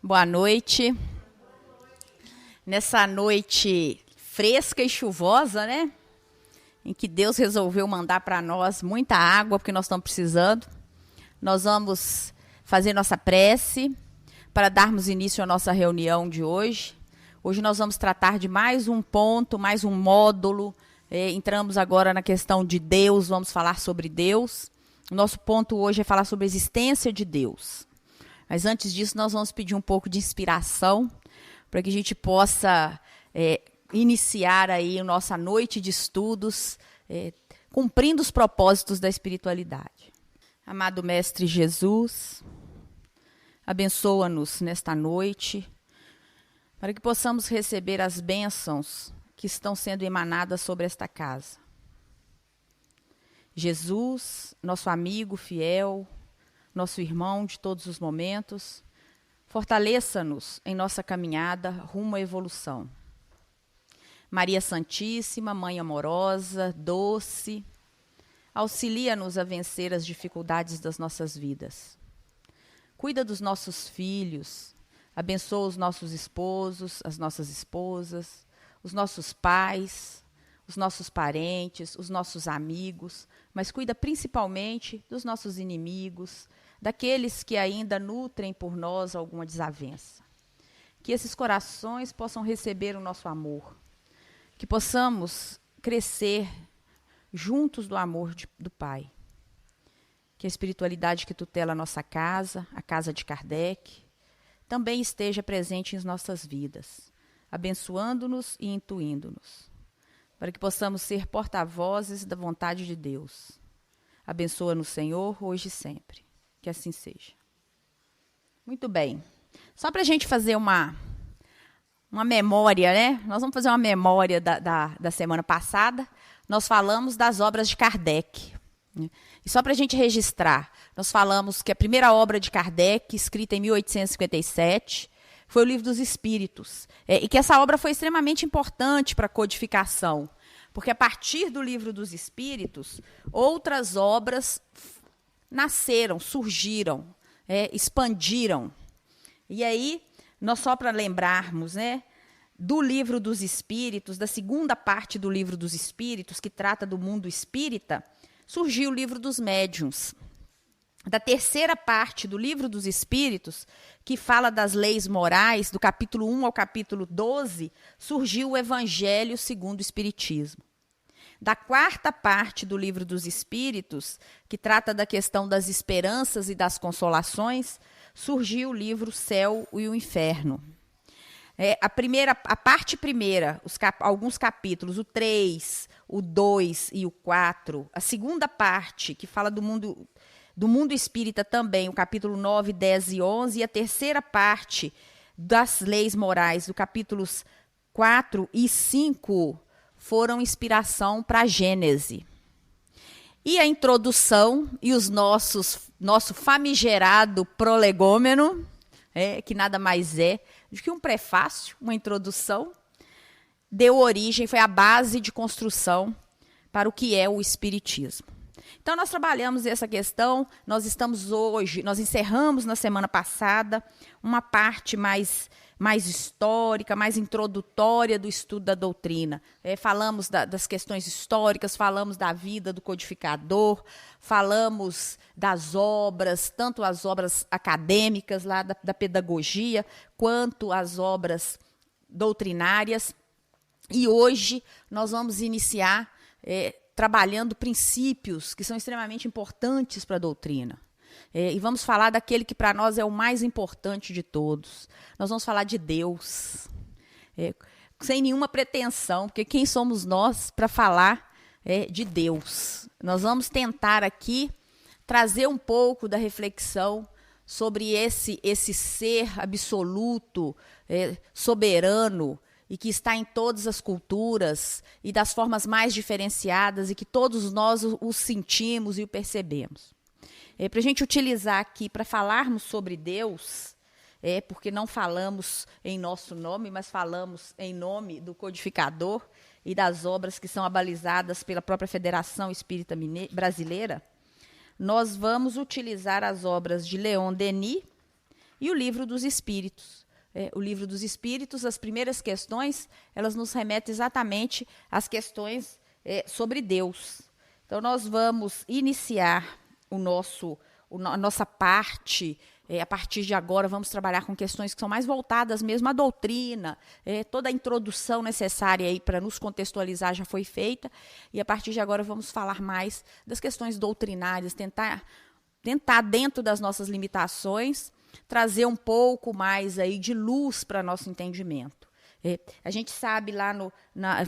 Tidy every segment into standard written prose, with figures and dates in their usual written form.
Boa noite. Nessa noite fresca e chuvosa, né? Em que Deus resolveu mandar para nós muita água, porque nós estamos precisando. Nós vamos fazer nossa prece para darmos início à nossa reunião de hoje. Hoje nós vamos tratar de mais um ponto, mais um módulo. Entramos agora na questão de Deus, vamos falar sobre Deus. O nosso ponto hoje é falar sobre a existência de Deus. Mas antes disso, nós vamos pedir um pouco de inspiração para que a gente possa iniciar aí a nossa noite de estudos, cumprindo os propósitos da espiritualidade. Amado Mestre Jesus, abençoa-nos nesta noite, para que possamos receber as bênçãos que estão sendo emanadas sobre esta casa. Jesus, nosso amigo fiel, nosso irmão de todos os momentos, fortaleça-nos em nossa caminhada rumo à evolução. Maria Santíssima, Mãe amorosa, doce, auxilia-nos a vencer as dificuldades das nossas vidas. Cuida dos nossos filhos, abençoa os nossos esposos, as nossas esposas, os nossos pais, os nossos parentes, os nossos amigos, mas cuida principalmente dos nossos inimigos, daqueles que ainda nutrem por nós alguma desavença. Que esses corações possam receber o nosso amor, que possamos crescer juntos do amor do Pai. Que a espiritualidade que tutela a nossa casa, a casa de Kardec, também esteja presente em nossas vidas, abençoando-nos e intuindo-nos, para que possamos ser porta-vozes da vontade de Deus. Abençoa-nos, Senhor, hoje e sempre. Que assim seja. Muito bem. Só para a gente fazer uma memória, né? Nós vamos fazer uma memória da semana passada. Nós falamos das obras de Kardec. E só para a gente registrar, nós falamos que a primeira obra de Kardec, escrita em 1857, foi o Livro dos Espíritos. E que essa obra foi extremamente importante para a codificação, porque a partir do Livro dos Espíritos, outras obras nasceram, surgiram, expandiram. E aí, nós só para lembrarmos, né, do Livro dos Espíritos, da segunda parte do Livro dos Espíritos, que trata do mundo espírita, surgiu o Livro dos Médiuns. Da terceira parte do Livro dos Espíritos, que fala das leis morais, do capítulo 1 ao capítulo 12, surgiu o Evangelho segundo o Espiritismo. Da quarta parte do Livro dos Espíritos, que trata da questão das esperanças e das consolações, surgiu o livro Céu e o Inferno. A parte primeira, alguns capítulos, o 3, o 2 e o 4, a segunda parte, que fala do mundo espírita também, o capítulo 9, 10 e 11, e a terceira parte das leis morais, do capítulos 4 e 5, foram inspiração para a Gênese. E a introdução e nosso famigerado prolegômeno, que nada mais é do que um prefácio, uma introdução, deu origem, foi a base de construção para o que é o Espiritismo. Então, nós trabalhamos essa questão, nós encerramos na semana passada uma parte mais histórica, mais introdutória do estudo da doutrina. Falamos das questões históricas, falamos da vida do codificador, falamos das obras, tanto as obras acadêmicas lá da pedagogia, quanto as obras doutrinárias. E hoje nós vamos iniciar trabalhando princípios que são extremamente importantes para a doutrina. E vamos falar daquele que para nós é o mais importante de todos. Nós vamos falar de Deus, sem nenhuma pretensão, porque quem somos nós para falar de Deus? Nós vamos tentar aqui trazer um pouco da reflexão sobre esse ser absoluto, soberano, e que está em todas as culturas e das formas mais diferenciadas e que todos nós o sentimos e o percebemos. Para a gente utilizar aqui, para falarmos sobre Deus, porque não falamos em nosso nome, mas falamos em nome do codificador e das obras que são abalizadas pela própria Federação Espírita Brasileira, nós vamos utilizar as obras de Leon Denis e o Livro dos Espíritos. O Livro dos Espíritos, as primeiras questões, elas nos remetem exatamente às questões sobre Deus. Então, nós vamos iniciar a nossa parte. A partir de agora, vamos trabalhar com questões que são mais voltadas mesmo à doutrina. Toda a introdução necessária aí para nos contextualizar já foi feita. E a partir de agora, vamos falar mais das questões doutrinárias, tentar dentro das nossas limitações, trazer um pouco mais aí de luz para nosso entendimento. A gente sabe lá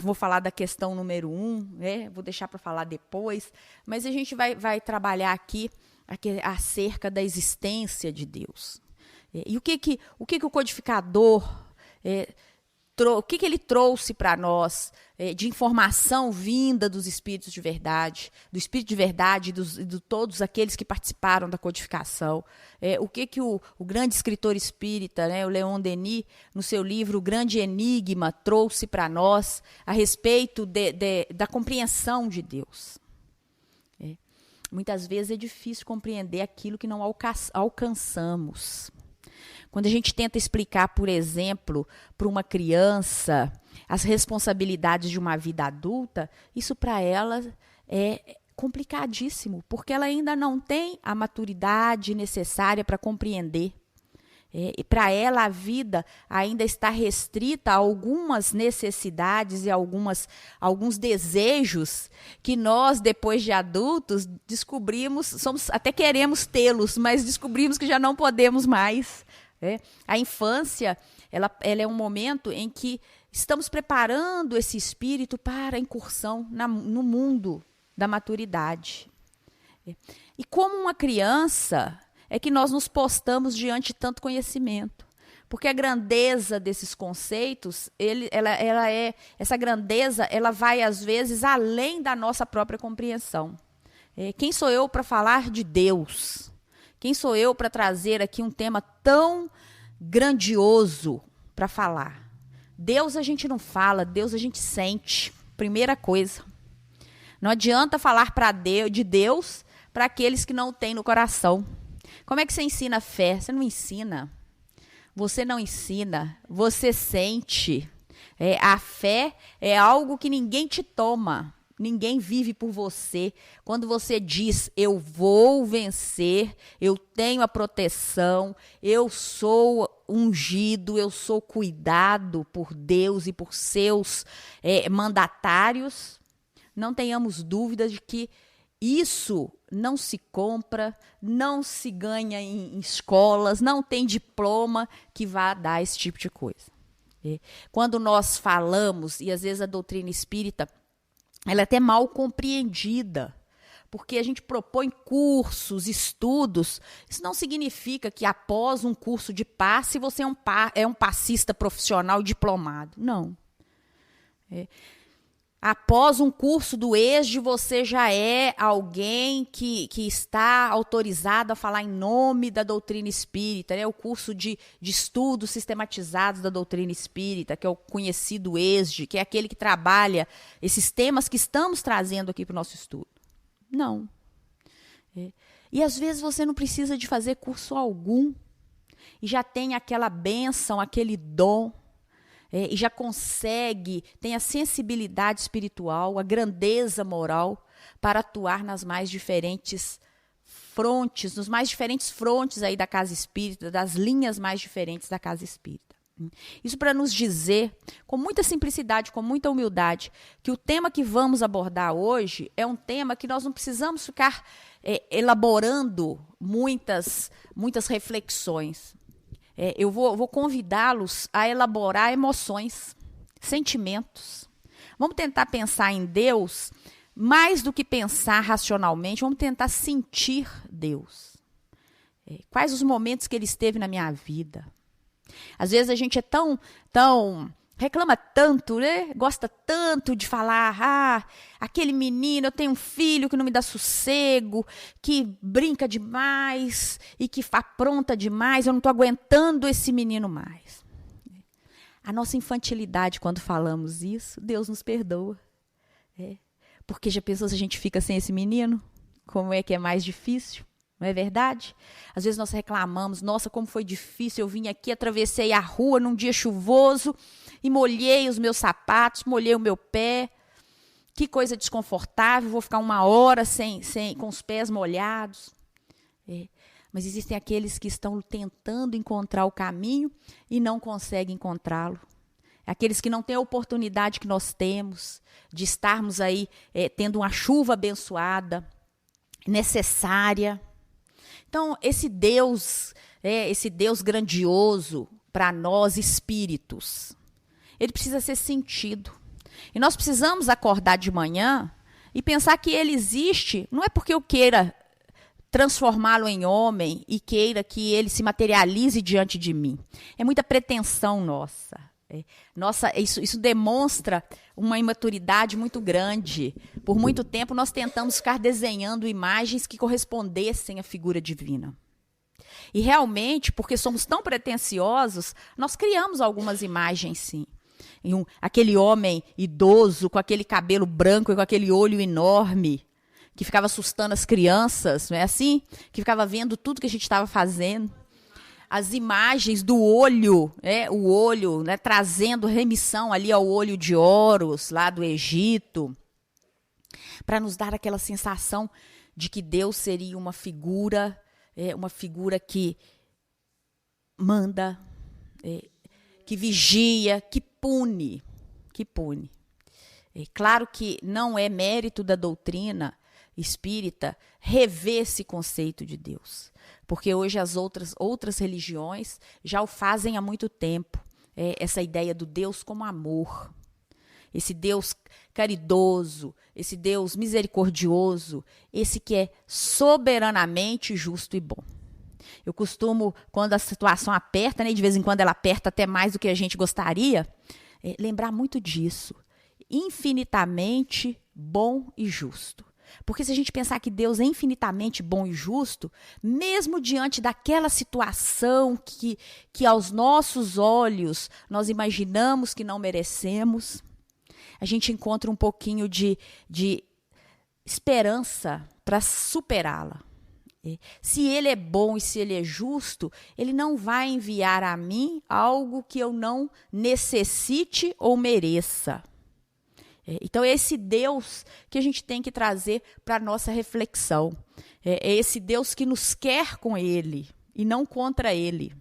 vou falar da questão número 1, vou deixar para falar depois, mas a gente vai trabalhar aqui acerca da existência de Deus. E o que o codificador, o que ele trouxe para nós de informação vinda dos Espíritos de Verdade, do Espírito de Verdade e de todos aqueles que participaram da codificação. O que o grande escritor espírita, o Leon Denis, no seu livro O Grande Enigma, trouxe para nós a respeito da compreensão de Deus. Muitas vezes é difícil compreender aquilo que não alcançamos. Quando a gente tenta explicar, por exemplo, para uma criança as responsabilidades de uma vida adulta, isso para ela é complicadíssimo, porque ela ainda não tem a maturidade necessária para compreender. E para ela a vida ainda está restrita a algumas necessidades e alguns desejos que nós, depois de adultos, descobrimos, até queremos tê-los, mas descobrimos que já não podemos mais. A infância ela é um momento em que estamos preparando esse espírito para a incursão no mundo da maturidade. E como uma criança é que nós nos postamos diante de tanto conhecimento. Porque a grandeza desses conceitos, essa grandeza, ela vai, às vezes, além da nossa própria compreensão. Quem sou eu para falar de Deus? Quem sou eu para trazer aqui um tema tão grandioso para falar? Deus a gente não fala, Deus a gente sente. Primeira coisa. Não adianta falar de Deus para aqueles que não têm no coração. Como é que você ensina a fé? Você não ensina. Você não ensina. Você sente. A fé é algo que ninguém te toma. Ninguém vive por você. Quando você diz, eu vou vencer, eu tenho a proteção, eu sou ungido, eu sou cuidado por Deus e por seus mandatários, não tenhamos dúvidas de que isso não se compra, não se ganha em escolas, não tem diploma que vá dar esse tipo de coisa. Quando nós falamos, e às vezes a doutrina espírita, ela é até mal compreendida, porque a gente propõe cursos, estudos, isso não significa que após um curso de passe você é um passista profissional diplomado. Não. Após um curso do ESD, você já é alguém que está autorizado a falar em nome da doutrina espírita, o curso de estudos sistematizados da doutrina espírita, que é o conhecido ESD, que é aquele que trabalha esses temas que estamos trazendo aqui para o nosso estudo. Não. E às vezes você não precisa de fazer curso algum e já tem aquela bênção, aquele dom, e já consegue, tem a sensibilidade espiritual, a grandeza moral para atuar nas mais diferentes frontes, nos mais diferentes frontes aí da casa espírita, das linhas mais diferentes da casa espírita. Isso para nos dizer, com muita simplicidade, com muita humildade, que o tema que vamos abordar hoje é um tema que nós não precisamos ficar elaborando muitas reflexões. Eu vou convidá-los a elaborar emoções, sentimentos. Vamos tentar pensar em Deus mais do que pensar racionalmente, vamos tentar sentir Deus. Quais os momentos que Ele esteve na minha vida? Às vezes a gente é reclama tanto, né? Gosta tanto de falar, aquele menino, eu tenho um filho que não me dá sossego, que brinca demais e que apronta demais, eu não estou aguentando esse menino mais. A nossa infantilidade, quando falamos isso, Deus nos perdoa. Porque já pensou se a gente fica sem esse menino? Como é que é mais difícil? Não é verdade? Às vezes nós reclamamos, nossa, como foi difícil, eu vim aqui, atravessei a rua num dia chuvoso e molhei os meus sapatos, molhei o meu pé. Que coisa desconfortável, vou ficar 1 hora com os pés molhados. Mas existem aqueles que estão tentando encontrar o caminho e não conseguem encontrá-lo. Aqueles que não têm a oportunidade que nós temos de estarmos aí tendo uma chuva abençoada, necessária. Então, esse Deus grandioso para nós espíritos, ele precisa ser sentido. E nós precisamos acordar de manhã e pensar que ele existe, não é porque eu queira transformá-lo em homem e queira que ele se materialize diante de mim. É muita pretensão nossa. Isso demonstra uma imaturidade muito grande. Por muito tempo nós tentamos ficar desenhando imagens que correspondessem à figura divina. E realmente, porque somos tão pretensiosos, nós criamos algumas imagens, sim. Aquele homem idoso, com aquele cabelo branco e com aquele olho enorme, que ficava assustando as crianças, não é assim? Que ficava vendo tudo que a gente estava fazendo. As imagens do olho, o olho, né, trazendo remissão ali ao olho de Horus, lá do Egito, para nos dar aquela sensação de que Deus seria uma figura que manda, que vigia, que pune. Claro que não é mérito da doutrina espírita rever esse conceito de Deus, porque hoje as outras religiões já o fazem há muito tempo, essa ideia do Deus como amor, esse Deus caridoso, esse Deus misericordioso, esse que é soberanamente justo e bom. Eu costumo, quando a situação aperta, né, de vez em quando ela aperta até mais do que a gente gostaria, lembrar muito disso, infinitamente bom e justo. Porque se a gente pensar que Deus é infinitamente bom e justo, mesmo diante daquela situação que aos nossos olhos nós imaginamos que não merecemos, a gente encontra um pouquinho de esperança para superá-la. Se ele é bom e se ele é justo, ele não vai enviar a mim algo que eu não necessite ou mereça. Então, é esse Deus que a gente tem que trazer para a nossa reflexão. É esse Deus que nos quer com ele e não contra ele.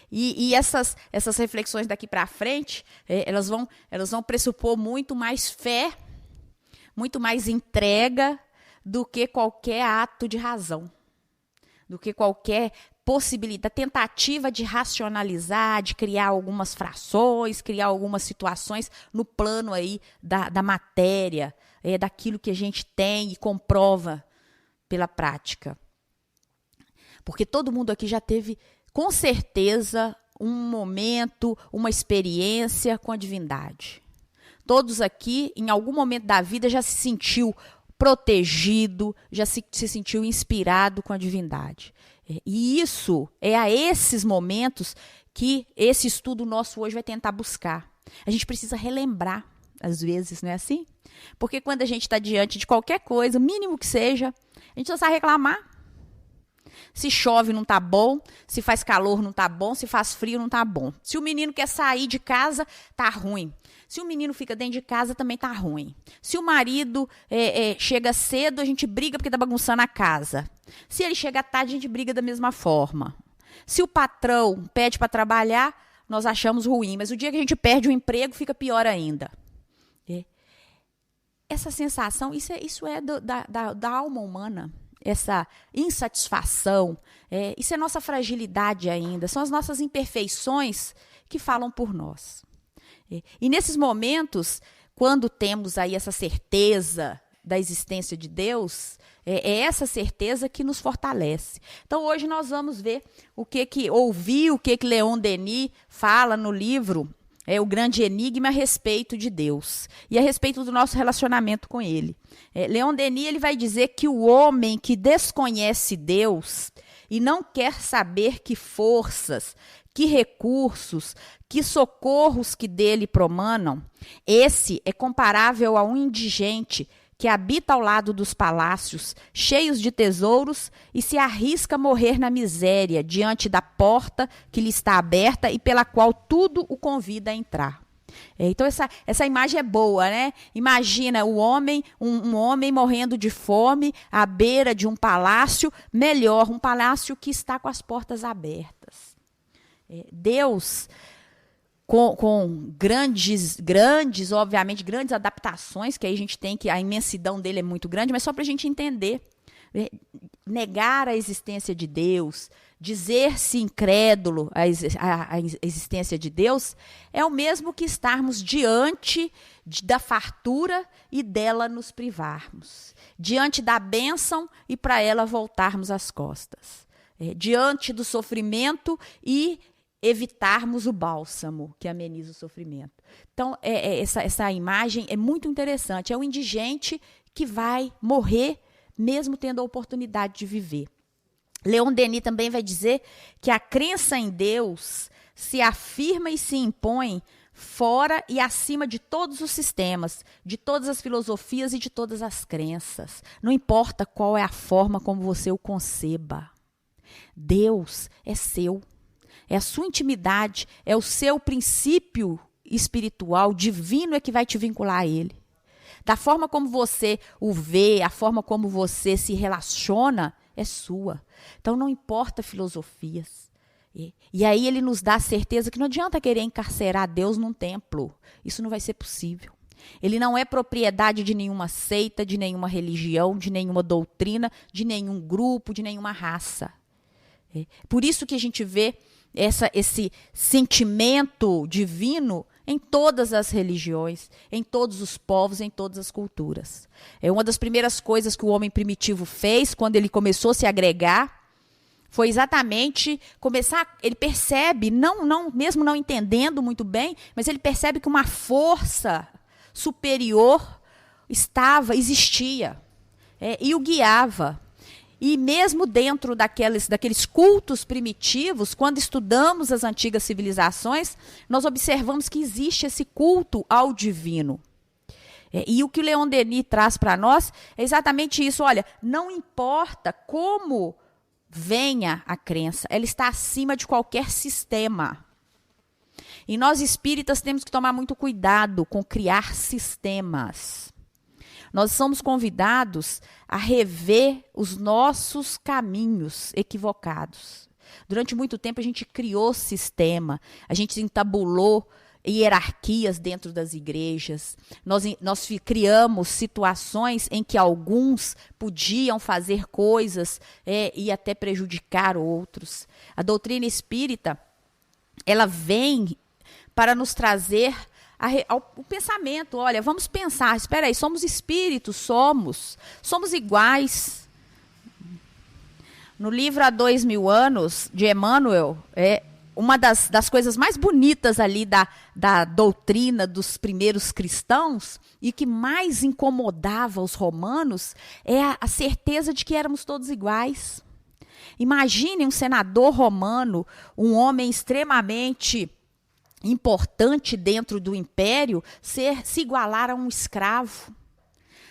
E essas reflexões daqui para frente, elas vão pressupor muito mais fé, muito mais entrega do que qualquer ato de razão, do que qualquer possibilidade, tentativa de racionalizar, de criar algumas frações, criar algumas situações no plano aí da matéria, daquilo que a gente tem e comprova pela prática. Porque todo mundo aqui já teve, com certeza, um momento, uma experiência com a divindade. Todos aqui, em algum momento da vida, já se sentiu protegido, já se sentiu inspirado com a divindade. E isso é a esses momentos que esse estudo nosso hoje vai tentar buscar. A gente precisa relembrar, às vezes, não é assim? Porque quando a gente está diante de qualquer coisa, o mínimo que seja, a gente só sabe reclamar. Se chove não está bom, se faz calor não está bom, se faz frio não está bom. Se o menino quer sair de casa, está ruim. Se o menino fica dentro de casa, também está ruim. Se o marido chega cedo, a gente briga porque está bagunçando a casa. Se ele chega tarde, a gente briga da mesma forma. Se o patrão pede para trabalhar, nós achamos ruim. Mas o dia que a gente perde o emprego, fica pior ainda. Essa sensação, isso é da alma humana. Essa insatisfação, isso é nossa fragilidade ainda. São as nossas imperfeições que falam por nós. E nesses momentos, quando temos aí essa certeza da existência de Deus, é essa certeza que nos fortalece. Então, hoje nós vamos ver o que Leon Denis fala no livro, O Grande Enigma a respeito de Deus e a respeito do nosso relacionamento com ele. Leon Denis ele vai dizer que o homem que desconhece Deus e não quer saber que forças, que recursos, que socorros que dele promanam, esse é comparável a um indigente que habita ao lado dos palácios, cheios de tesouros, e se arrisca a morrer na miséria, diante da porta que lhe está aberta e pela qual tudo o convida a entrar. Então, essa imagem é boa, né? Imagina o homem, um homem morrendo de fome à beira de um palácio, melhor, um palácio que está com as portas abertas. Deus, com grandes, obviamente, grandes adaptações, que aí a gente tem que a imensidão dele é muito grande, mas só para a gente entender. Negar a existência de Deus, dizer-se incrédulo à existência de Deus, é o mesmo que estarmos diante da fartura e dela nos privarmos. Diante da bênção e para ela voltarmos as costas. Diante do sofrimento e evitarmos o bálsamo que ameniza o sofrimento. Então, essa imagem é muito interessante. É o indigente que vai morrer mesmo tendo a oportunidade de viver. Leon Denis também vai dizer que a crença em Deus se afirma e se impõe fora e acima de todos os sistemas, de todas as filosofias e de todas as crenças. Não importa qual é a forma como você o conceba. Deus é seu. É a sua intimidade, é o seu princípio espiritual, divino, é que vai te vincular a Ele. Da forma como você o vê, a forma como você se relaciona, é sua. Então, não importa filosofias. E aí ele nos dá a certeza que não adianta querer encarcerar Deus num templo. Isso não vai ser possível. Ele não é propriedade de nenhuma seita, de nenhuma religião, de nenhuma doutrina, de nenhum grupo, de nenhuma raça. Por isso que a gente vê esse sentimento divino em todas as religiões, em todos os povos, em todas as culturas. É uma das primeiras coisas que o homem primitivo fez quando ele começou a se agregar, foi exatamente começar, ele percebe, mesmo não entendendo muito bem, mas ele percebe que uma força superior existia, e o guiava. E mesmo dentro daqueles cultos primitivos, quando estudamos as antigas civilizações, nós observamos que existe esse culto ao divino. E o que o Leon Denis traz para nós é exatamente isso. Olha, não importa como venha a crença, ela está acima de qualquer sistema. E nós espíritas temos que tomar muito cuidado com criar sistemas. Nós somos convidados a rever os nossos caminhos equivocados. Durante muito tempo a gente criou sistema, a gente entabulou hierarquias dentro das igrejas. Nós criamos situações em que alguns podiam fazer coisas e até prejudicar outros. A doutrina espírita, ela vem para nos trazer o pensamento. Olha, vamos pensar, espera aí, somos espíritos, somos iguais. No livro Há 2000 anos, de Emmanuel, uma das coisas mais bonitas ali da doutrina dos primeiros cristãos e que mais incomodava os romanos é a certeza de que éramos todos iguais. Imagine um senador romano, um homem extremamente importante dentro do império, se igualar a um escravo,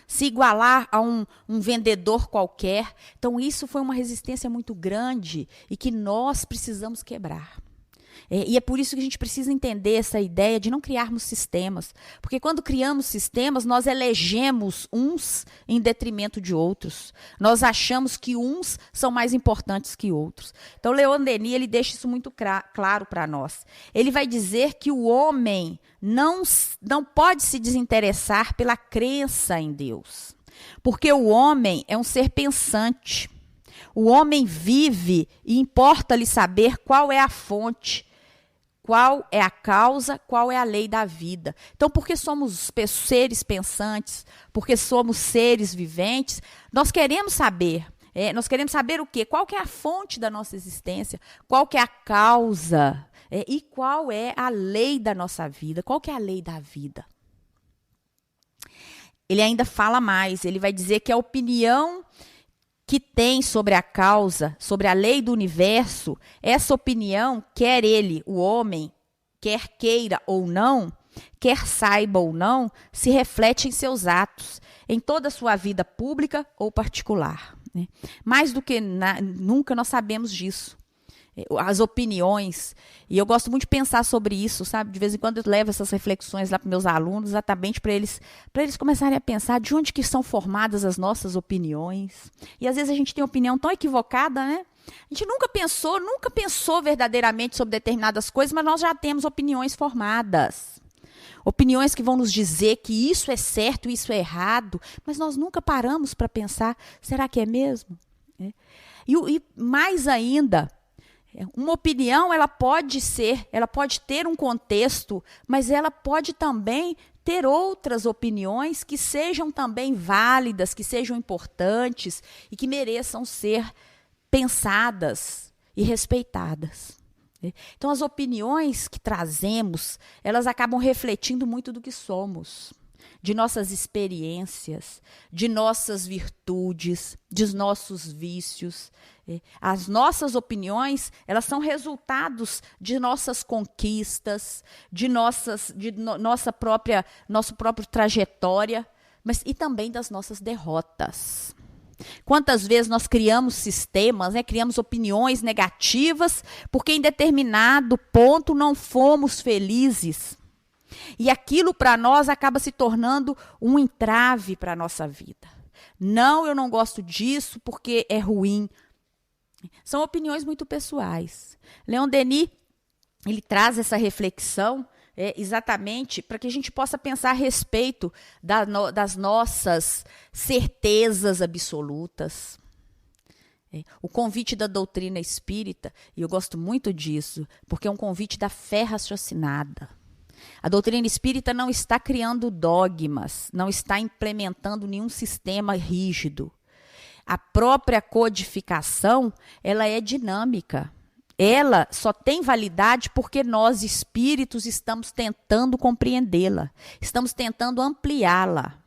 se igualar a um vendedor qualquer. Então, isso foi uma resistência muito grande e que nós precisamos quebrar. E é por isso que a gente precisa entender essa ideia de não criarmos sistemas. Porque quando criamos sistemas, nós elegemos uns em detrimento de outros. Nós achamos que uns são mais importantes que outros. Então, Leon Denis, ele deixa isso muito claro para nós. Ele vai dizer que o homem não pode se desinteressar pela crença em Deus. Porque o homem é um ser pensante. O homem vive e importa-lhe saber qual é a fonte, qual é a causa, qual é a lei da vida. Então, porque somos seres pensantes, porque somos seres viventes, nós queremos saber. Nós queremos saber o quê? Qual que é a fonte da nossa existência? Qual que é a causa? E qual é a lei da nossa vida? Qual que é a lei da vida? Ele ainda fala mais. Ele vai dizer que a opinião que tem sobre a causa, sobre a lei do universo, essa opinião, quer ele, o homem, quer queira ou não, quer saiba ou não, se reflete em seus atos, em toda a sua vida pública ou particular. Né? Mais do que nunca nós sabemos disso. As opiniões, e eu gosto muito de pensar sobre isso, sabe? De vez em quando eu levo essas reflexões lá para meus alunos, exatamente para eles começarem a pensar de onde que são formadas as nossas opiniões. E às vezes a gente tem opinião tão equivocada, né? A gente nunca pensou verdadeiramente sobre determinadas coisas, mas nós já temos opiniões formadas. Opiniões que vão nos dizer que isso é certo, isso é errado, mas nós nunca paramos para pensar, será que é mesmo? E mais ainda, uma opinião, ela pode ter um contexto, mas ela pode também ter outras opiniões que sejam também válidas, que sejam importantes e que mereçam ser pensadas e respeitadas. Então, as opiniões que trazemos, elas acabam refletindo muito do que somos, de nossas experiências, de nossas virtudes, de nossos vícios. As nossas opiniões, elas são resultados de nossas conquistas, de nossa própria trajetória, mas e também das nossas derrotas. Quantas vezes nós criamos sistemas, criamos opiniões negativas, porque em determinado ponto não fomos felizes. E aquilo para nós acaba se tornando um entrave para a nossa vida. Não, eu não gosto disso porque é ruim. São opiniões muito pessoais. Leon Denis, ele traz essa reflexão exatamente para que a gente possa pensar a respeito das nossas certezas absolutas. O convite da doutrina espírita, e eu gosto muito disso, porque é um convite da fé raciocinada. A doutrina espírita não está criando dogmas, não está implementando nenhum sistema rígido. A própria codificação, ela é dinâmica. Ela só tem validade porque nós, espíritos, estamos tentando compreendê-la. Estamos tentando ampliá-la.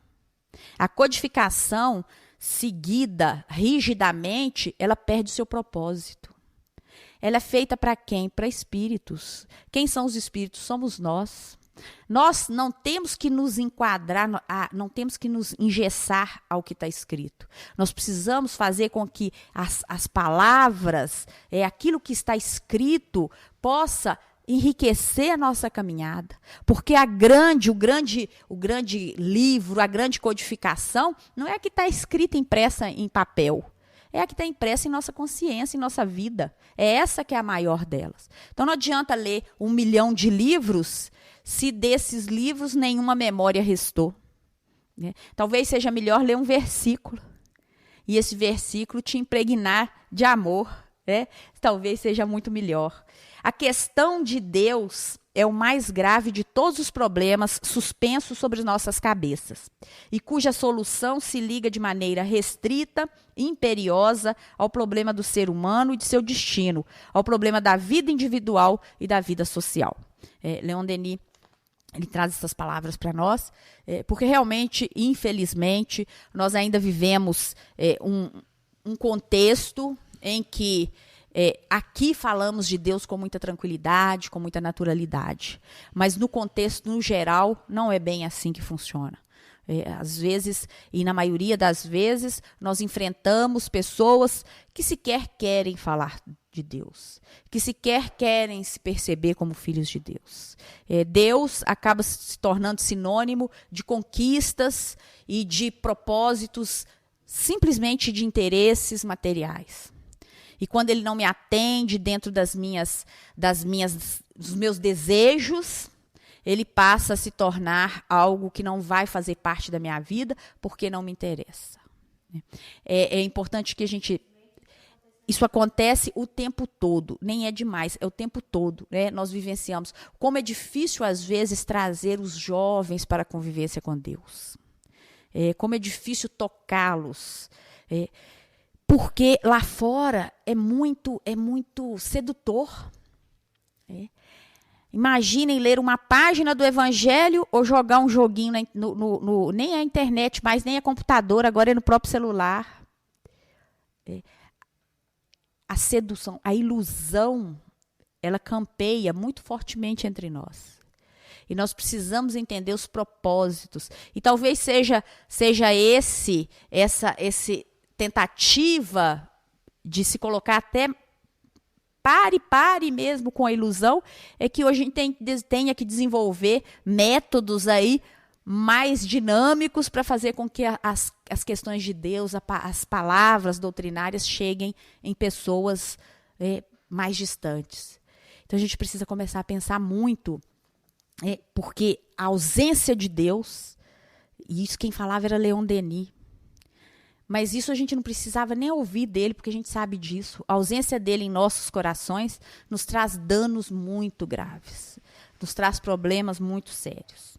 A codificação seguida rigidamente, ela perde o seu propósito. Ela é feita para quem? Para espíritos. Quem são os espíritos? Somos nós. Nós não temos que nos enquadrar, não temos que nos engessar ao que está escrito. Nós precisamos fazer com que as palavras, aquilo que está escrito, possa enriquecer a nossa caminhada. Porque o grande livro, a grande codificação, não é a que está escrita, impressa em papel. É a que está impressa em nossa consciência, em nossa vida. É essa que é a maior delas. Então não adianta ler 1 milhão de livros se desses livros nenhuma memória restou. Talvez seja melhor ler um versículo. E esse versículo te impregnar de amor. Talvez seja muito melhor. A questão de Deus é o mais grave de todos os problemas suspensos sobre nossas cabeças, e cuja solução se liga de maneira restrita e imperiosa ao problema do ser humano e de seu destino, ao problema da vida individual e da vida social. Leon Denis, ele traz essas palavras para nós, porque realmente, infelizmente, nós ainda vivemos um contexto em que aqui falamos de Deus com muita tranquilidade, com muita naturalidade. Mas no contexto, no geral, não é bem assim que funciona. Às vezes, e na maioria das vezes, nós enfrentamos pessoas que sequer querem falar de Deus, que sequer querem se perceber como filhos de Deus. Deus acaba se tornando sinônimo de conquistas e de propósitos, simplesmente de interesses materiais. E quando ele não me atende dentro dos meus desejos, ele passa a se tornar algo que não vai fazer parte da minha vida, porque não me interessa. É importante que isso acontece o tempo todo, nem é demais, é o tempo todo. Nós vivenciamos. Como é difícil, às vezes, trazer os jovens para a convivência com Deus. Como é difícil tocá-los. Porque lá fora é muito sedutor. Imaginem ler uma página do Evangelho ou jogar um joguinho nem a internet, mas nem a computador, agora é no próprio celular. A sedução, a ilusão, ela campeia muito fortemente entre nós. E nós precisamos entender os propósitos. E talvez seja essa tentativa de se colocar até pare mesmo com a ilusão, é que hoje a gente tenha que desenvolver métodos aí mais dinâmicos para fazer com que as questões de Deus, as palavras doutrinárias cheguem em pessoas mais distantes. Então a gente precisa começar a pensar muito, porque a ausência de Deus, e isso quem falava era Leon Denis, mas isso a gente não precisava nem ouvir dele, porque a gente sabe disso. A ausência dele em nossos corações nos traz danos muito graves, nos traz problemas muito sérios.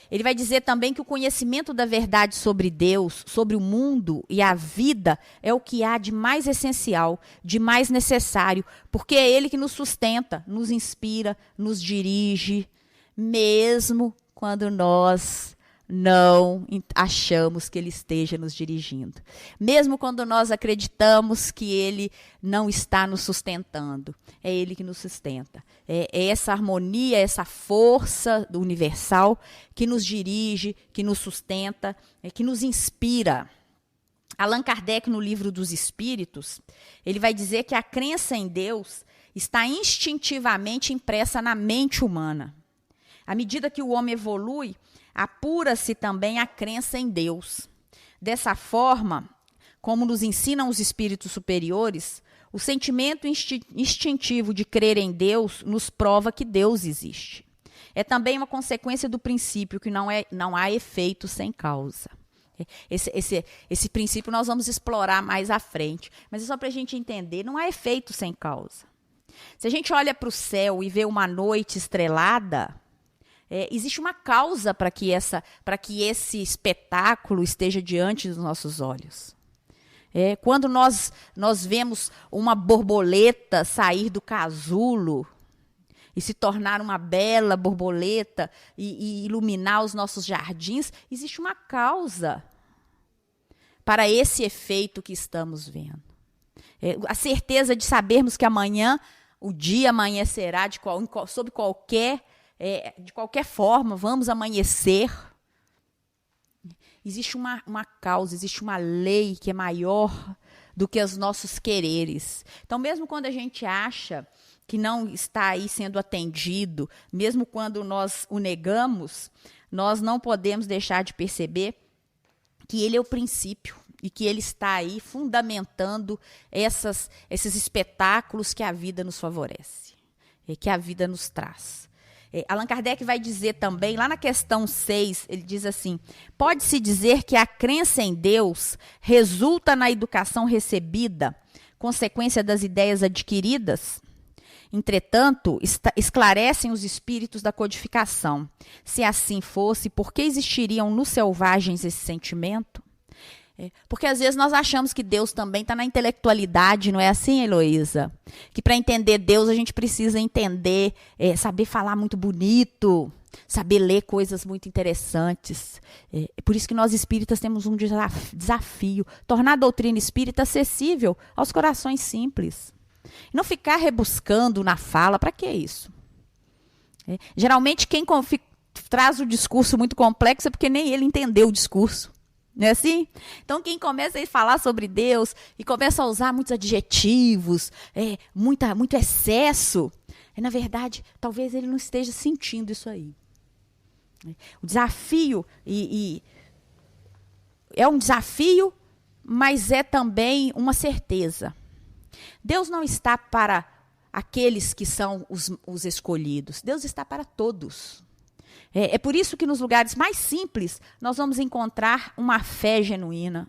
Ele vai dizer também que o conhecimento da verdade sobre Deus, sobre o mundo e a vida é o que há de mais essencial, de mais necessário, porque é ele que nos sustenta, nos inspira, nos dirige, mesmo quando nós não achamos que ele esteja nos dirigindo. Mesmo quando nós acreditamos que ele não está nos sustentando, é ele que nos sustenta. É essa harmonia, essa força do universal que nos dirige, que nos sustenta, que nos inspira. Allan Kardec, no Livro dos Espíritos, ele vai dizer que a crença em Deus está instintivamente impressa na mente humana. À medida que o homem evolui, apura-se também a crença em Deus. Dessa forma, como nos ensinam os espíritos superiores, o sentimento instintivo de crer em Deus nos prova que Deus existe. É também uma consequência do princípio que não há efeito sem causa. Esse princípio nós vamos explorar mais à frente, mas é só para a gente entender, não há efeito sem causa. Se a gente olha para o céu e vê uma noite estrelada, existe uma causa para que esse espetáculo esteja diante dos nossos olhos. Quando nós vemos uma borboleta sair do casulo e se tornar uma bela borboleta e iluminar os nossos jardins, existe uma causa para esse efeito que estamos vendo. A certeza de sabermos que amanhã, o dia amanhecerá de qualquer forma, vamos amanhecer. Existe uma causa, existe uma lei que é maior do que os nossos quereres. Então, mesmo quando a gente acha que não está aí sendo atendido, mesmo quando nós o negamos, nós não podemos deixar de perceber que ele é o princípio e que ele está aí fundamentando esses espetáculos que a vida nos favorece, que a vida nos traz. Allan Kardec vai dizer também, lá na questão 6, ele diz assim: pode-se dizer que a crença em Deus resulta na educação recebida, consequência das ideias adquiridas? Entretanto, esclarecem os espíritos da codificação. Se assim fosse, por que existiriam nos selvagens esse sentimento? Porque às vezes nós achamos que Deus também está na intelectualidade, não é assim, Heloísa? Que para entender Deus a gente precisa entender, saber falar muito bonito, saber ler coisas muito interessantes. Por isso que nós espíritas temos um desafio, tornar a doutrina espírita acessível aos corações simples. Não ficar rebuscando na fala, para que isso? Geralmente quem traz o discurso muito complexo é porque nem ele entendeu o discurso. Não é assim? Então, quem começa a falar sobre Deus e começa a usar muitos adjetivos, muito excesso, na verdade, talvez ele não esteja sentindo isso aí. O desafio, é um desafio, mas é também uma certeza. Deus não está para aqueles que são os escolhidos. Deus está para todos. É por isso que nos lugares mais simples nós vamos encontrar uma fé genuína.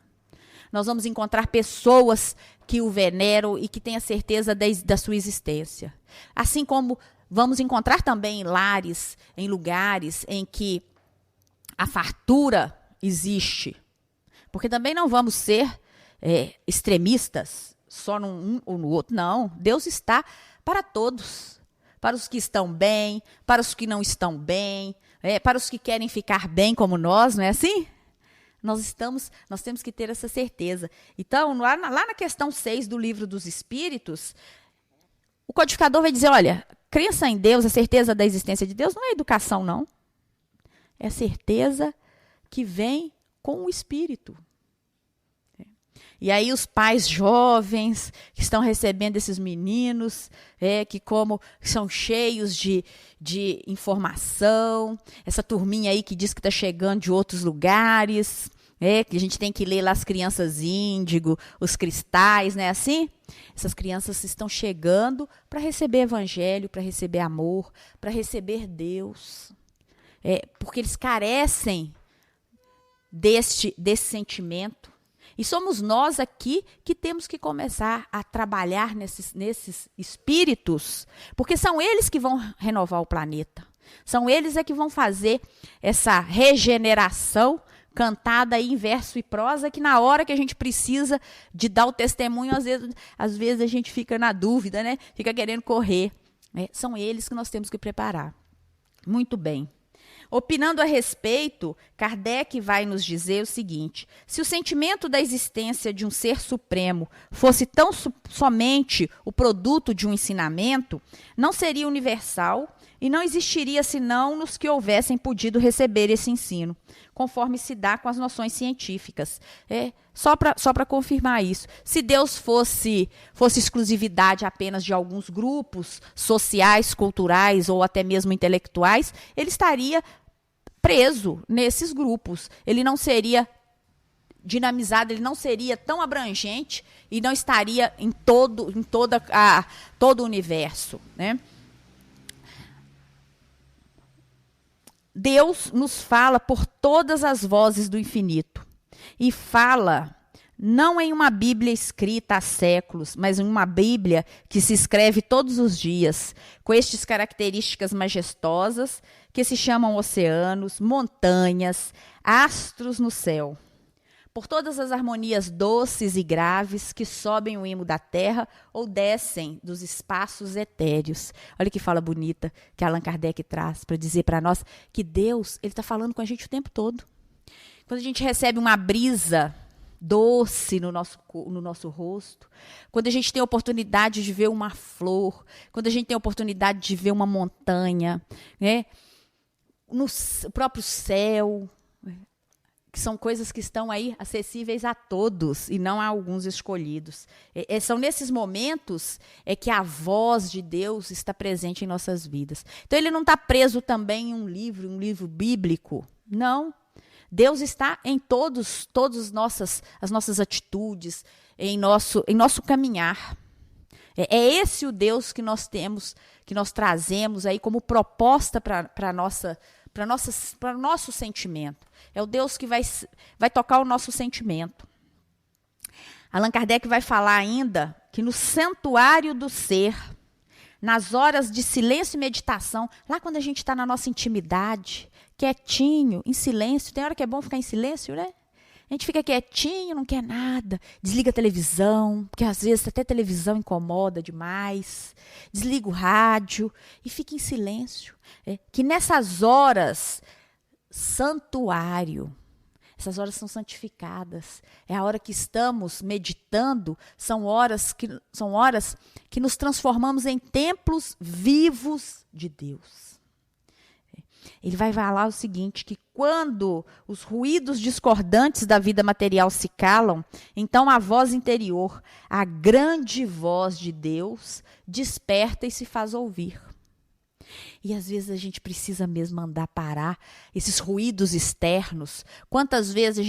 Nós vamos encontrar pessoas que o veneram e que têm a certeza da sua existência. Assim como vamos encontrar também em lares, em lugares em que a fartura existe. Porque também não vamos ser extremistas, só num ou no outro. Não, Deus está para todos. Para os que estão bem, para os que não estão bem, para os que querem ficar bem como nós, não é assim? Nós temos que ter essa certeza. Então, lá na questão 6 do Livro dos Espíritos, o codificador vai dizer, olha, crença em Deus, a certeza da existência de Deus, não é educação, não. É a certeza que vem com o Espírito. E aí os pais jovens que estão recebendo esses meninos, que como são cheios de informação, essa turminha aí que diz que está chegando de outros lugares, que a gente tem que ler lá as crianças índigo, os cristais, né, assim? Essas crianças estão chegando para receber evangelho, para receber amor, para receber Deus. Porque eles carecem desse sentimento. E somos nós aqui que temos que começar a trabalhar nesses espíritos, porque são eles que vão renovar o planeta. São eles que vão fazer essa regeneração cantada aí em verso e prosa, que na hora que a gente precisa de dar o testemunho, às vezes a gente fica na dúvida, né? Fica querendo correr. São eles que nós temos que preparar. Muito bem. Opinando a respeito, Kardec vai nos dizer o seguinte: se o sentimento da existência de um ser supremo fosse tão somente o produto de um ensinamento, não seria universal e não existiria senão nos que houvessem podido receber esse ensino, conforme se dá com as noções científicas. Só para confirmar isso. Se Deus fosse exclusividade apenas de alguns grupos sociais, culturais ou até mesmo intelectuais, ele estaria preso nesses grupos. Ele não seria dinamizado, ele não seria tão abrangente e não estaria em todo o universo, né? Deus nos fala por todas as vozes do infinito. E fala não em uma Bíblia escrita há séculos, mas em uma Bíblia que se escreve todos os dias, com estas características majestosas que se chamam oceanos, montanhas, astros no céu. Por todas as harmonias doces e graves que sobem o imo da terra ou descem dos espaços etéreos. Olha que fala bonita que Allan Kardec traz para dizer para nós que Deus, ele está falando com a gente o tempo todo. Quando a gente recebe uma brisa doce no nosso rosto, quando a gente tem a oportunidade de ver uma flor, quando a gente tem a oportunidade de ver uma montanha, né? No próprio céu, que são coisas que estão aí acessíveis a todos e não a alguns escolhidos. São nesses momentos que a voz de Deus está presente em nossas vidas. Então ele não está preso também em um livro bíblico, não. Deus está em todas as nossas atitudes, em nosso caminhar. É esse o Deus que nós temos, que nós trazemos aí como proposta para o nosso sentimento. É o Deus que vai tocar o nosso sentimento. Allan Kardec vai falar ainda que no santuário do ser, nas horas de silêncio e meditação, lá quando a gente está na nossa intimidade, quietinho, em silêncio, tem hora que é bom ficar em silêncio, né? A gente fica quietinho, não quer nada, desliga a televisão, porque às vezes até a televisão incomoda demais, desliga o rádio e fica em silêncio. Que nessas horas, santuário, essas horas são santificadas, é a hora que estamos meditando, são horas que nos transformamos em templos vivos de Deus. Ele vai falar o seguinte, que quando os ruídos discordantes da vida material se calam, então a voz interior, a grande voz de Deus, desperta e se faz ouvir. E às vezes a gente precisa mesmo mandar parar esses ruídos externos. Quantas vezes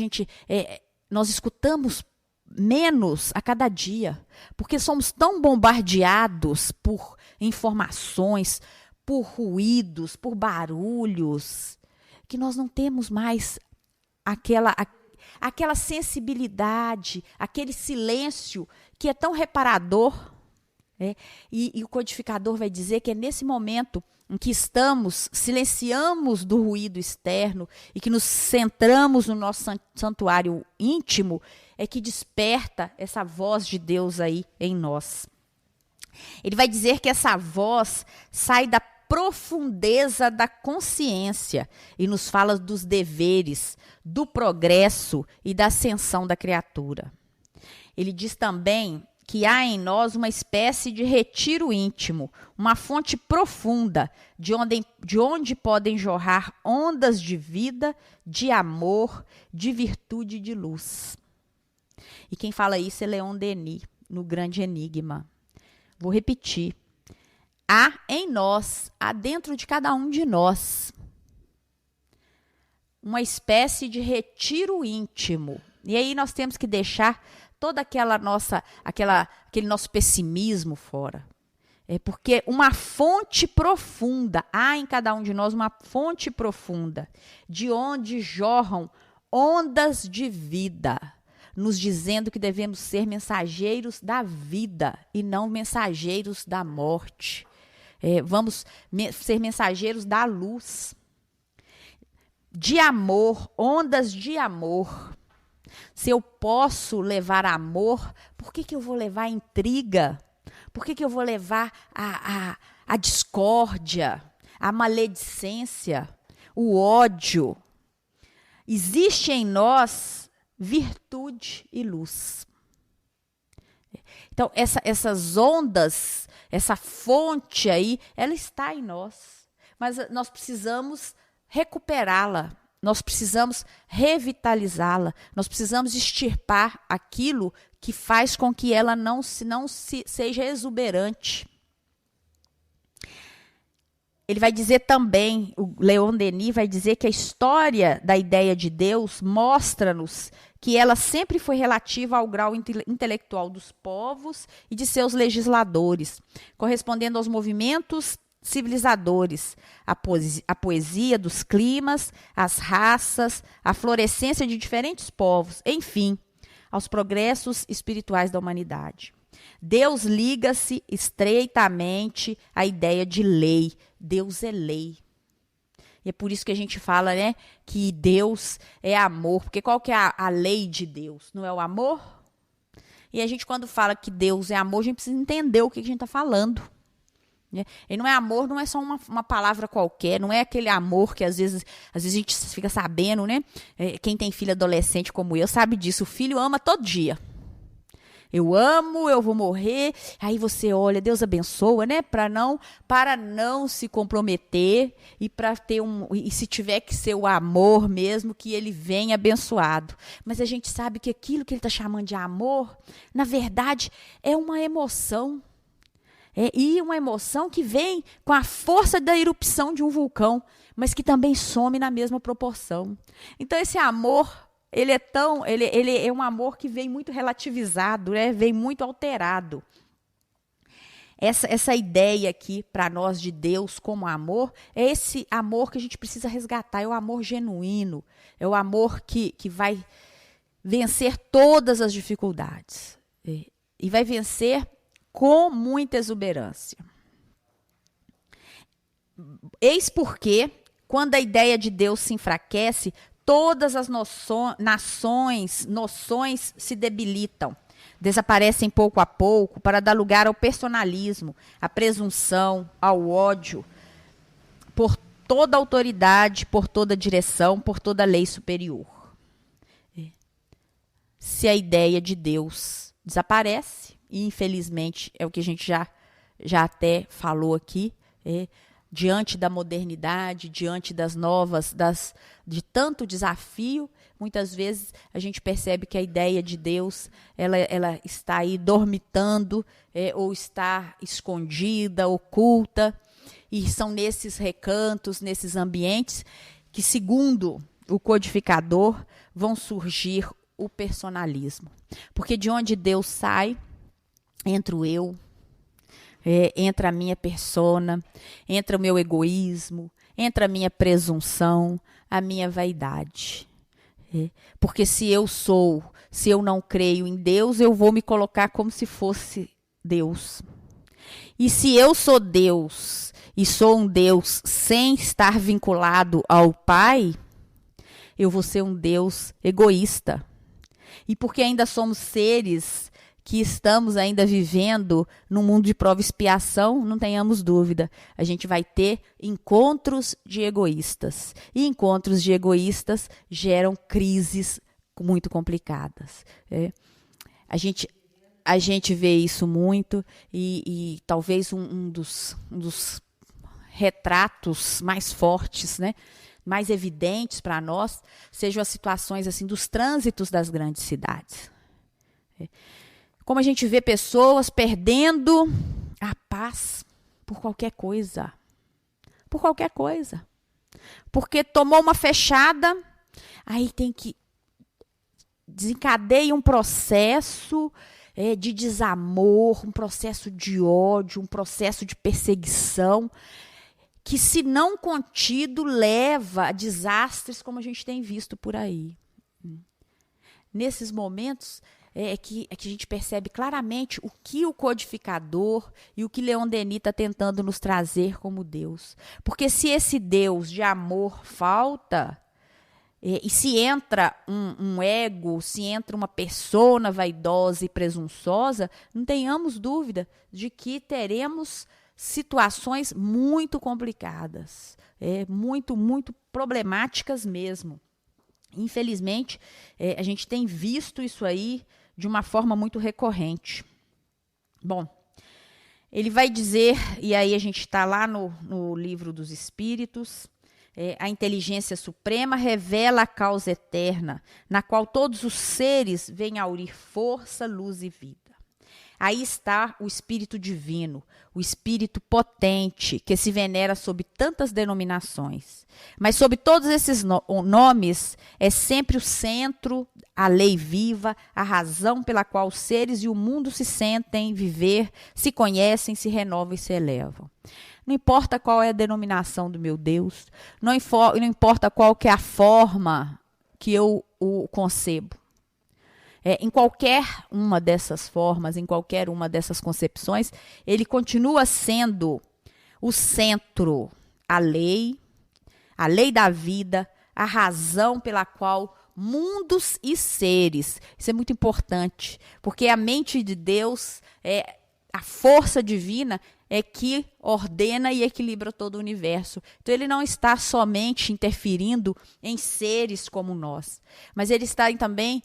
nós escutamos menos a cada dia, porque somos tão bombardeados por informações, por ruídos, por barulhos, que nós não temos mais aquela sensibilidade, aquele silêncio que é tão reparador. E o codificador vai dizer que é nesse momento em que silenciamos do ruído externo e que nos centramos no nosso santuário íntimo, é que desperta essa voz de Deus aí em nós. Ele vai dizer que essa voz sai da profundeza da consciência e nos fala dos deveres, do progresso e da ascensão da criatura. Ele diz também que há em nós uma espécie de retiro íntimo, uma fonte profunda, de onde podem jorrar ondas de vida, de amor, de virtude e de luz. E quem fala isso é Leon Denis, no Grande Enigma. Vou repetir. Há em nós, há dentro de cada um de nós, uma espécie de retiro íntimo. E aí nós temos que deixar toda aquele nosso pessimismo fora. Porque uma fonte profunda, há em cada um de nós uma fonte profunda, de onde jorram ondas de vida, nos dizendo que devemos ser mensageiros da vida e não mensageiros da morte. Vamos ser mensageiros da luz, de amor, ondas de amor. Se eu posso levar amor, por que eu vou levar intriga? Por que eu vou levar a discórdia, a maledicência, o ódio? Existe em nós virtude e luz. Então, essas ondas, essa fonte aí, ela está em nós. Mas nós precisamos recuperá-la. Nós precisamos revitalizá-la. Nós precisamos extirpar aquilo que faz com que ela não seja exuberante. Ele vai dizer também, o Leon Denis vai dizer que a história da ideia de Deus mostra-nos que ela sempre foi relativa ao grau intelectual dos povos e de seus legisladores, correspondendo aos movimentos civilizadores, a poesia dos climas, as raças, a florescência de diferentes povos, enfim, aos progressos espirituais da humanidade. Deus liga-se estreitamente à ideia de lei. Deus é lei. E é por isso que a gente fala, né, que Deus é amor. Porque qual que é a lei de Deus? Não é o amor? E a gente, quando fala que Deus é amor, a gente precisa entender o que a gente está falando. E não é amor, não é só uma palavra qualquer, não é aquele amor que às vezes a gente fica sabendo, né? Quem tem filho adolescente como eu sabe disso. O filho ama todo dia. Eu amo, eu vou morrer. Aí você olha, Deus abençoa, né? Para não se comprometer e para ter e se tiver que ser o amor mesmo, que ele venha abençoado. Mas a gente sabe que aquilo que ele está chamando de amor, na verdade, é uma emoção. E uma emoção que vem com a força da erupção de um vulcão, mas que também some na mesma proporção. Então esse amor, ele é um amor que vem muito relativizado, né? Vem muito alterado. Essa ideia aqui para nós de Deus como amor, é esse amor que a gente precisa resgatar, é o amor genuíno, é o amor que vai vencer todas as dificuldades. E vai vencer com muita exuberância. Eis porque, quando a ideia de Deus se enfraquece, todas as noções se debilitam, desaparecem pouco a pouco para dar lugar ao personalismo, à presunção, ao ódio, por toda autoridade, por toda direção, por toda lei superior. Se a ideia de Deus desaparece, e infelizmente é o que a gente já até falou aqui, diante da modernidade, diante das novas, de tanto desafio, muitas vezes a gente percebe que a ideia de Deus ela está aí dormitando, ou está escondida, oculta, e são nesses recantos, nesses ambientes, que, segundo o codificador, vão surgir o personalismo. Porque de onde Deus sai, entra o eu, entra a minha persona, entra o meu egoísmo, entra a minha presunção, a minha vaidade. Porque se eu não creio em Deus, eu vou me colocar como se fosse Deus. E se eu sou Deus e sou um Deus sem estar vinculado ao Pai, eu vou ser um Deus egoísta. E porque ainda somos seres que estamos ainda vivendo num mundo de prova e expiação, não tenhamos dúvida, a gente vai ter encontros de egoístas. E encontros de egoístas geram crises muito complicadas. A gente a gente vê isso muito e talvez um dos retratos mais fortes, né, mais evidentes para nós, sejam as situações assim dos trânsitos das grandes cidades. Como a gente vê pessoas perdendo a paz por qualquer coisa. Por qualquer coisa. Porque tomou uma fechada, aí tem que desencadeia um processo de desamor, um processo de ódio, um processo de perseguição, que, se não contido, leva a desastres como a gente tem visto por aí. Nesses momentos é que a gente percebe claramente o que o codificador e o que Leon Denis está tentando nos trazer como Deus. Porque se esse Deus de amor falta, e se entra um ego, se entra uma persona vaidosa e presunçosa, não tenhamos dúvida de que teremos situações muito complicadas, muito, muito problemáticas mesmo. Infelizmente, a gente tem visto isso aí de uma forma muito recorrente. Bom, ele vai dizer, e aí a gente está lá no livro dos Espíritos, a inteligência suprema revela a causa eterna, na qual todos os seres vêm aurir força, luz e vida. Aí está o Espírito Divino, o Espírito potente, que se venera sob tantas denominações. Mas sob todos esses nomes, é sempre o centro, a lei viva, a razão pela qual os seres e o mundo se sentem viver, se conhecem, se renovam e se elevam. Não importa qual é a denominação do meu Deus, não importa qual que é a forma que eu o concebo. Em qualquer uma dessas formas, em qualquer uma dessas concepções, ele continua sendo o centro, a lei da vida, a razão pela qual mundos e seres, isso é muito importante, porque a mente de Deus, a força divina, é que ordena e equilibra todo o universo. Então, ele não está somente interferindo em seres como nós, mas ele está também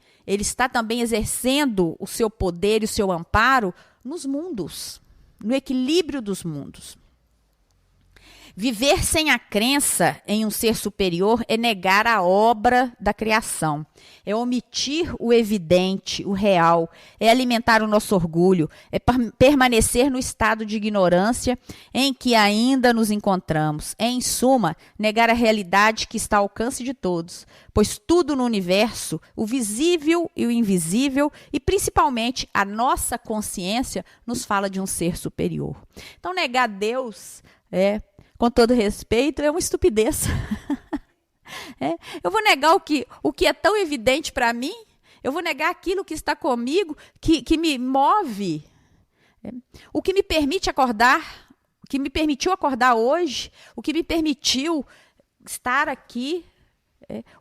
exercendo o seu poder e o seu amparo nos mundos, no equilíbrio dos mundos. Viver sem a crença em um ser superior é negar a obra da criação, é omitir o evidente, o real, é alimentar o nosso orgulho, é permanecer no estado de ignorância em que ainda nos encontramos. É, em suma, negar a realidade que está ao alcance de todos, pois tudo no universo, o visível e o invisível, e principalmente a nossa consciência, nos fala de um ser superior. Então, negar Deus com todo respeito, é uma estupidez. Eu vou negar o que é tão evidente para mim? Eu vou negar aquilo que está comigo, que me move? O que me permite acordar, o que me permitiu acordar hoje, o que me permitiu estar aqui,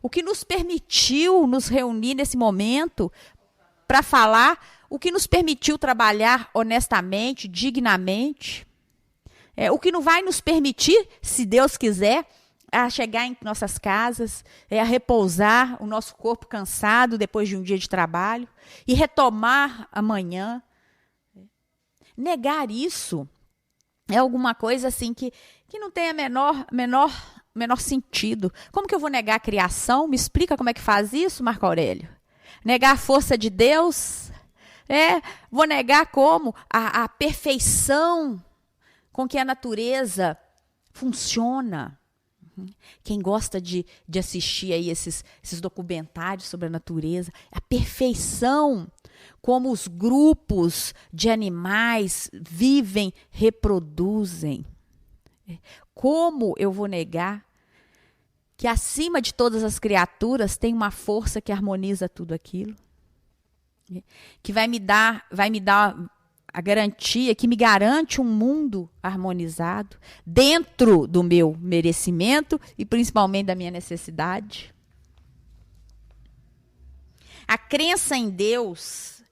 o que nos permitiu nos reunir nesse momento para falar, o que nos permitiu trabalhar honestamente, dignamente. O que não vai nos permitir, se Deus quiser, a chegar em nossas casas, a repousar o nosso corpo cansado depois de um dia de trabalho e retomar amanhã. Negar isso é alguma coisa assim que não tem menor sentido. Como que eu vou negar a criação? Me explica como é que faz isso, Marco Aurélio? Negar a força de Deus? Vou negar como? A perfeição com que a natureza funciona. Quem gosta de assistir aí esses documentários sobre a natureza, a perfeição como os grupos de animais vivem, reproduzem. Como eu vou negar que acima de todas as criaturas tem uma força que harmoniza tudo aquilo? Que vai me dar a garantia, que me garante um mundo harmonizado dentro do meu merecimento e principalmente da minha necessidade. A crença em Deus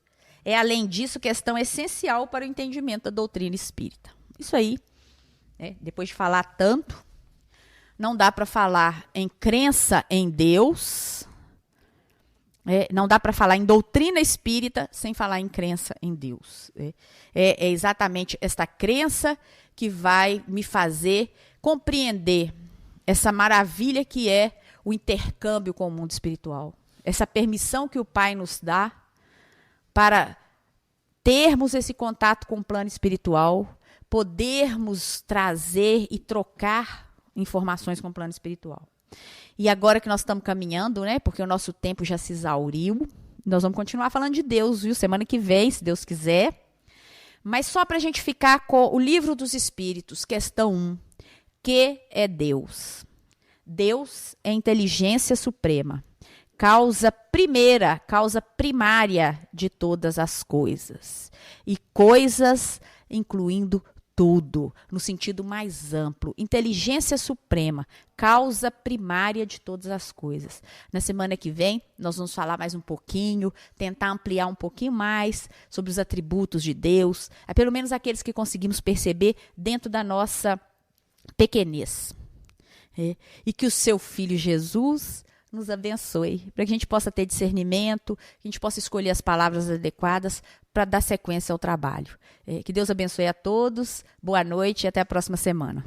é, além disso, questão essencial para o entendimento da doutrina espírita. Isso aí, depois de falar tanto, não dá para falar em crença em Deus Não dá para falar em doutrina espírita sem falar em crença em Deus. É exatamente esta crença que vai me fazer compreender essa maravilha que é o intercâmbio com o mundo espiritual. Essa permissão que o Pai nos dá para termos esse contato com o plano espiritual, podermos trazer e trocar informações com o plano espiritual. E agora que nós estamos caminhando, né, porque o nosso tempo já se exauriu, nós vamos continuar falando de Deus, viu? Semana que vem, se Deus quiser. Mas só para a gente ficar com o Livro dos Espíritos, questão 1. Que é Deus? Deus é inteligência suprema, causa primeira, causa primária de todas as coisas. E coisas incluindo tudo, no sentido mais amplo. Inteligência suprema, causa primária de todas as coisas. Na semana que vem, nós vamos falar mais um pouquinho, tentar ampliar um pouquinho mais sobre os atributos de Deus, pelo menos aqueles que conseguimos perceber dentro da nossa pequenez. E que o seu Filho Jesus nos abençoe, para que a gente possa ter discernimento, que a gente possa escolher as palavras adequadas para dar sequência ao trabalho. Que Deus abençoe a todos, boa noite e até a próxima semana.